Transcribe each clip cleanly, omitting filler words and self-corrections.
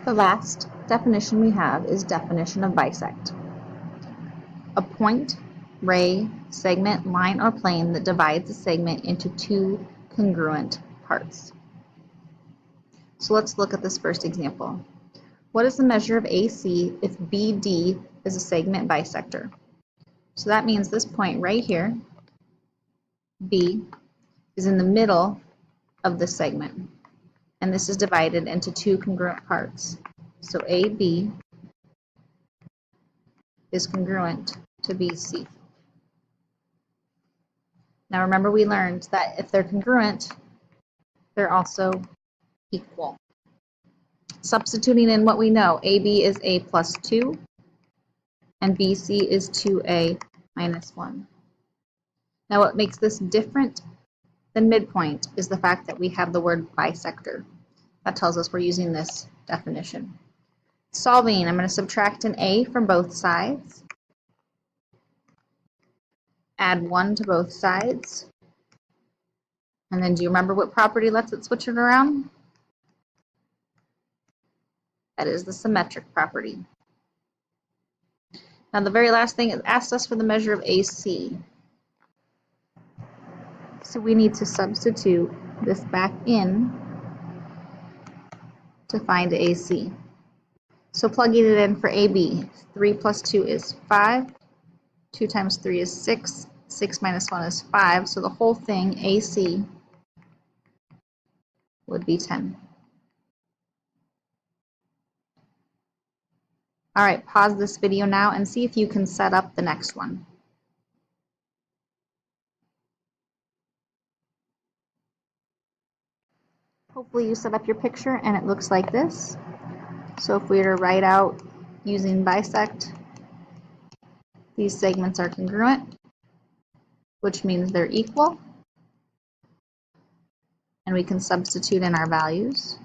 The last definition we have is definition of bisect. A point, ray, segment, line, or plane that divides a segment into two congruent parts. So let's look at this first example. What is the measure of AC if BD is a segment bisector? So that means this point right here, B, is in the middle of the segment. And this is divided into two congruent parts. So AB is congruent to BC. Now remember, we learned that if they're congruent, they're also equal. Substituting in what we know, AB is A plus 2 and BC is 2A minus 1. Now what makes this different than midpoint is the fact that we have the word bisector. That tells us we're using this definition. Solving, I'm going to subtract an A from both sides. Add 1 to both sides. And then do you remember what property lets it switch it around? That is the symmetric property. Now the very last thing, it asks us for the measure of AC. So we need to substitute this back in to find AC. So plugging it in for AB, 3 plus 2 is 5, 2 times 3 is 6, 6 minus 1 is 5, so the whole thing, AC, would be 10. All right, pause this video now and see if you can set up the next one. Hopefully you set up your picture and it looks like this. So if we were to write out using bisect, these segments are congruent, which means they're equal. And we can substitute in our values.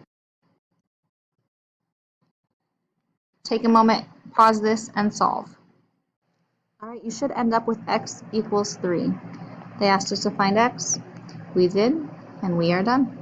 Take a moment, pause this, and solve. All right, you should end up with x equals 3. They asked us to find x. We did, and we are done.